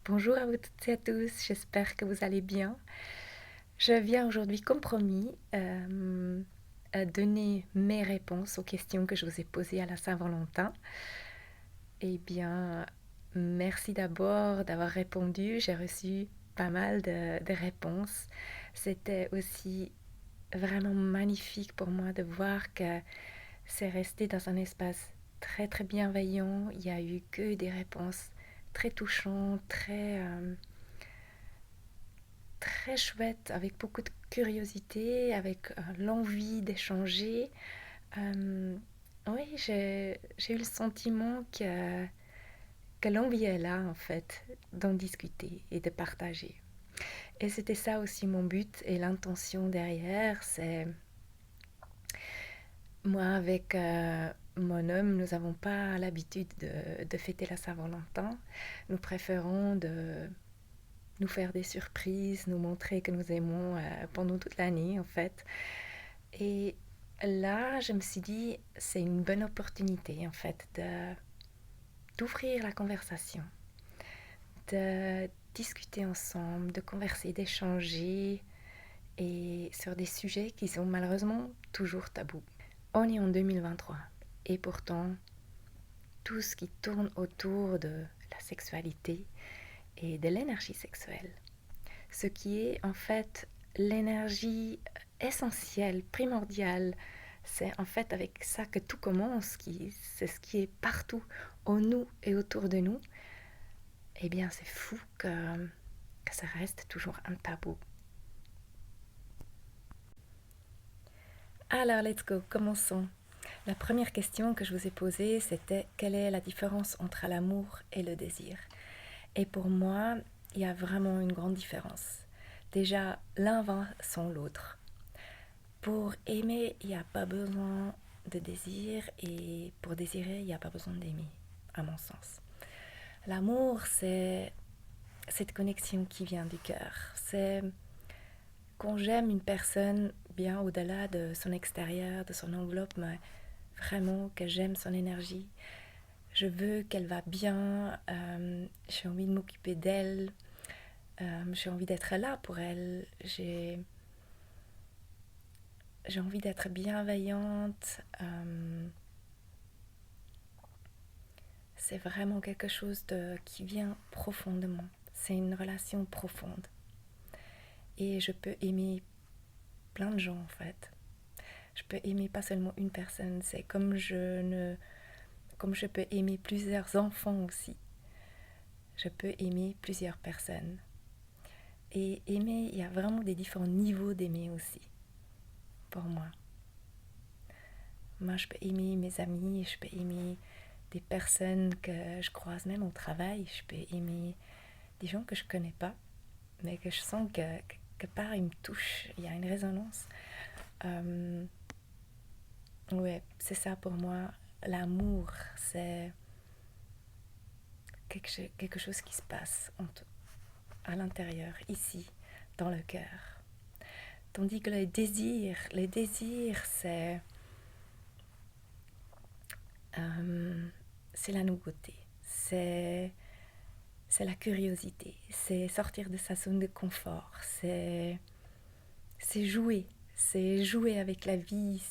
Bonjour à vous toutes et à tous, j'espère que vous allez bien. Je viens aujourd'hui, comme promis, donner mes réponses aux questions que je vous ai posées à la Saint-Valentin. Eh bien, merci d'abord d'avoir répondu. J'ai reçu pas mal de réponses. C'était aussi vraiment magnifique pour moi de voir que c'est resté dans un espace très très bienveillant. Il n'y a eu que des réponses très touchantes, très chouette, avec beaucoup de curiosité, avec l'envie d'échanger. Euh, oui, j'ai eu le sentiment que l'envie est là, en fait, d'en discuter et de partager. Et c'était ça aussi mon but et l'intention derrière, c'est moi avec mon homme, nous n'avons pas l'habitude de fêter la Saint-Valentin. Nous préférons de nous faire des surprises, nous montrer que nous aimons pendant toute l'année en fait. Et là, je me suis dit, c'est une bonne opportunité en fait d'ouvrir la conversation, de discuter ensemble, de converser, d'échanger et sur des sujets qui sont malheureusement toujours tabous. On est en 2023 et pourtant tout ce qui tourne autour de la sexualité et de l'énergie sexuelle, ce qui est en fait l'énergie essentielle, primordiale. C'est en fait avec ça que tout commence, c'est ce qui est partout en nous et autour de nous. Eh bien, c'est fou que ça reste toujours un tabou. Alors, let's go, commençons. La première question que je vous ai posée, c'était quelle est la différence entre l'amour et le désir? Et pour moi, il y a vraiment une grande différence. Déjà, l'un va sans l'autre. Pour aimer, il n'y a pas besoin de désir et pour désirer, il n'y a pas besoin d'aimer, à mon sens. L'amour, c'est cette connexion qui vient du cœur. C'est quand j'aime une personne bien au-delà de son extérieur, de son enveloppe, mais vraiment que j'aime son énergie. Je veux qu'elle va bien, j'ai envie de m'occuper d'elle, j'ai envie d'être là pour elle, j'ai envie d'être bienveillante. C'est vraiment quelque chose qui vient profondément. C'est une relation profonde. Et je peux aimer plein de gens en fait. Je peux aimer pas seulement une personne. C'est comme je peux aimer plusieurs enfants aussi. Je peux aimer plusieurs personnes. Et aimer, il y a vraiment des différents niveaux d'aimer aussi, pour moi. Moi, je peux aimer mes amis, je peux aimer des personnes que je croise même au travail, je peux aimer des gens que je connais pas, mais que je sens que part ils me touchent, il y a une résonance. Ouais, c'est ça pour moi. L'amour, c'est quelque chose qui se passe à l'intérieur, ici, dans le cœur. Tandis que les désirs, c'est la nouveauté, c'est la curiosité, c'est sortir de sa zone de confort, c'est jouer, c'est jouer avec la vie,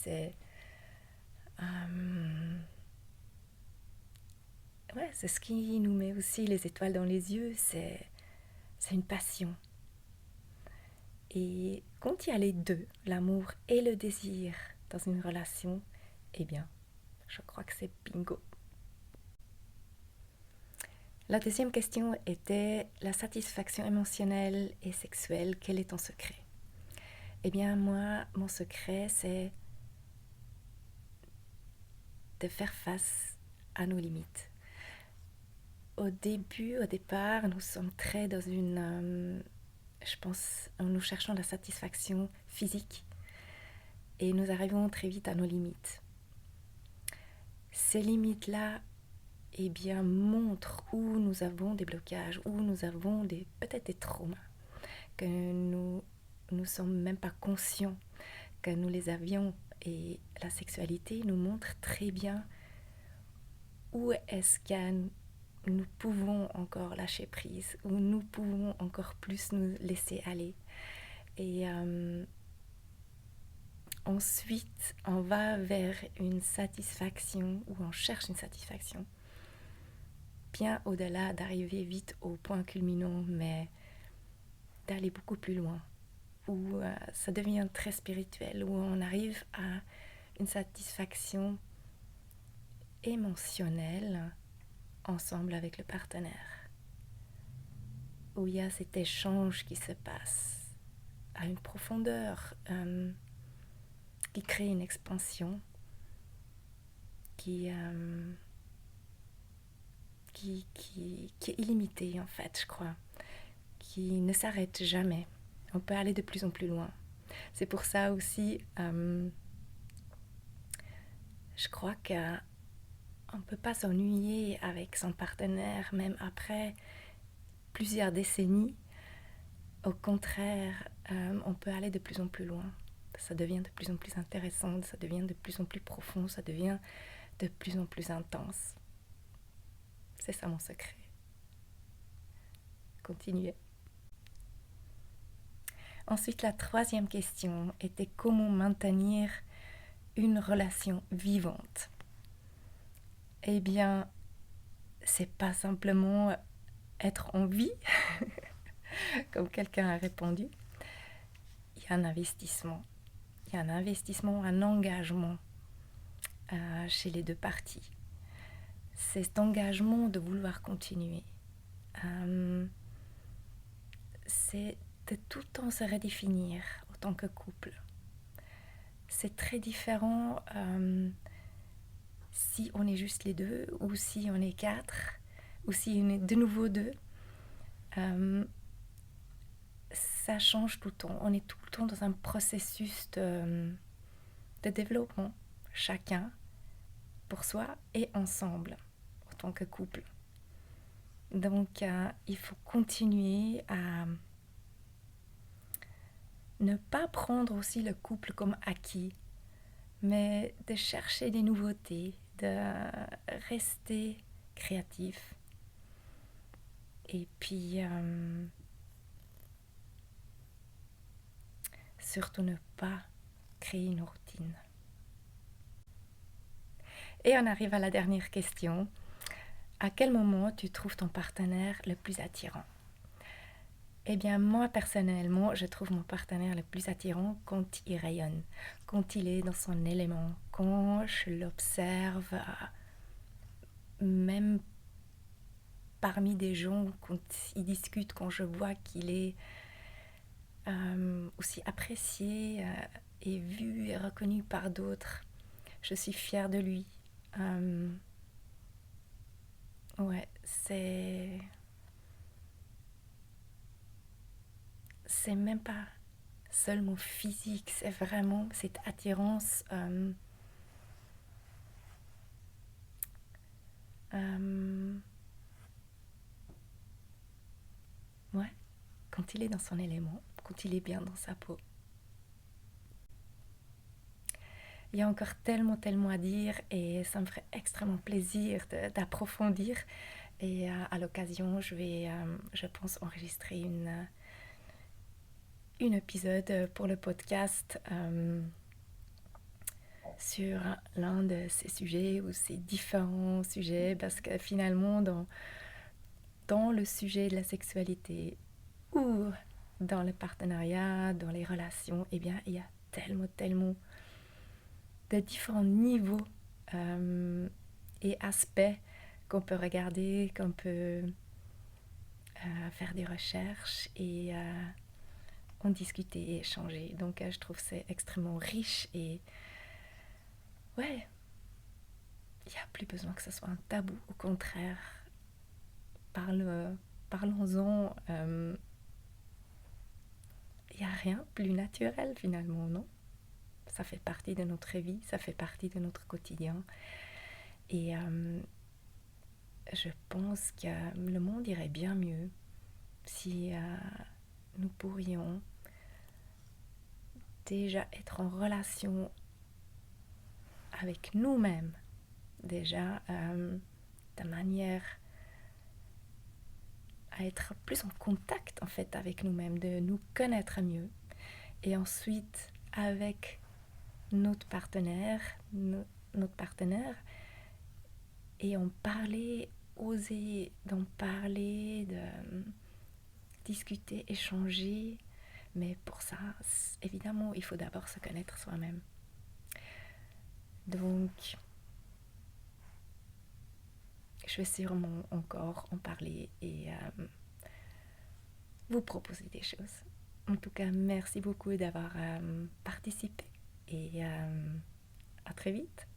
ouais, c'est ce qui nous met aussi les étoiles dans les yeux, c'est une passion. Et quand il y a les deux, l'amour et le désir dans une relation, eh bien, je crois que c'est bingo. La deuxième question était la satisfaction émotionnelle et sexuelle, quel est ton secret? Eh bien, moi, mon secret, c'est de faire face à nos limites. Au départ, nous sommes très dans je pense, nous cherchons la satisfaction physique et nous arrivons très vite à nos limites. Ces limites-là, eh bien, montrent où nous avons des blocages, où nous avons peut-être des traumas, que nous ne sommes même pas conscients que nous les avions. Et la sexualité nous montre très bien où est-ce qu'il y a nous pouvons encore lâcher prise, où nous pouvons encore plus nous laisser aller. Et ensuite, on va vers une satisfaction, ou on cherche une satisfaction, bien au-delà d'arriver vite au point culminant, mais d'aller beaucoup plus loin, où ça devient très spirituel, où on arrive à une satisfaction émotionnelle ensemble avec le partenaire, où il y a cet échange qui se passe à une profondeur qui crée une expansion qui est illimitée en fait, je crois, qui ne s'arrête jamais. On peut aller de plus en plus loin. C'est pour ça aussi, je crois qu'on ne peut pas s'ennuyer avec son partenaire, même après plusieurs décennies. Au contraire, on peut aller de plus en plus loin. Ça devient de plus en plus intéressant, ça devient de plus en plus profond, ça devient de plus en plus intense. C'est ça mon secret. Continuez. Ensuite, la troisième question était comment maintenir une relation vivante. Eh bien, c'est pas simplement être en vie, comme quelqu'un a répondu. Il y a un investissement. Il y a un investissement, un engagement chez les deux parties. C'est cet engagement de vouloir continuer. C'est de tout le temps se redéfinir en tant que couple. C'est très différent si on est juste les deux, ou si on est quatre, ou si on est de nouveau deux. Ça change tout le temps. On est tout le temps dans un processus de développement, chacun pour soi et ensemble, en tant que couple. Donc, il faut continuer à ne pas prendre aussi le couple comme acquis, mais de chercher des nouveautés, de rester créatif. Et puis, surtout ne pas créer une routine. Et on arrive à la dernière question. À quel moment tu trouves ton partenaire le plus attirant? Eh bien, moi, personnellement, je trouve mon partenaire le plus attirant quand il rayonne, quand il est dans son élément, quand je l'observe, même parmi des gens, quand il discute, quand je vois qu'il est aussi apprécié et vu et reconnu par d'autres. Je suis fière de lui. Ouais, c'est même pas seulement physique, c'est vraiment cette attirance ouais, quand il est dans son élément, quand il est bien dans sa peau. Il y a encore tellement à dire et ça me ferait extrêmement plaisir d'approfondir. Et à l'occasion, je vais, je pense, enregistrer une épisode pour le podcast sur l'un de ces sujets ou ces différents sujets, parce que finalement, dans le sujet de la sexualité ou dans le partenariat, dans les relations, eh bien, il y a tellement de différents niveaux et aspects qu'on peut regarder, qu'on peut faire des recherches et en discuter et échanger. Donc, je trouve que c'est extrêmement riche et ouais, il n'y a plus besoin que ce soit un tabou. Au contraire, parlons-en. Il n'y a rien plus naturel finalement, non? Ça fait partie de notre vie, ça fait partie de notre quotidien. Et je pense que le monde irait bien mieux si nous pourrions déjà être en relation avec nous-mêmes, déjà de manière à être plus en contact en fait avec nous-mêmes, de nous connaître mieux. Et ensuite, avec notre partenaire, notre partenaire, et en parler, oser d'en parler, de discuter, échanger. Mais pour ça, évidemment, il faut d'abord se connaître soi-même. Donc, je vais sûrement encore en parler et vous proposer des choses. En tout cas, merci beaucoup d'avoir participé et à très vite.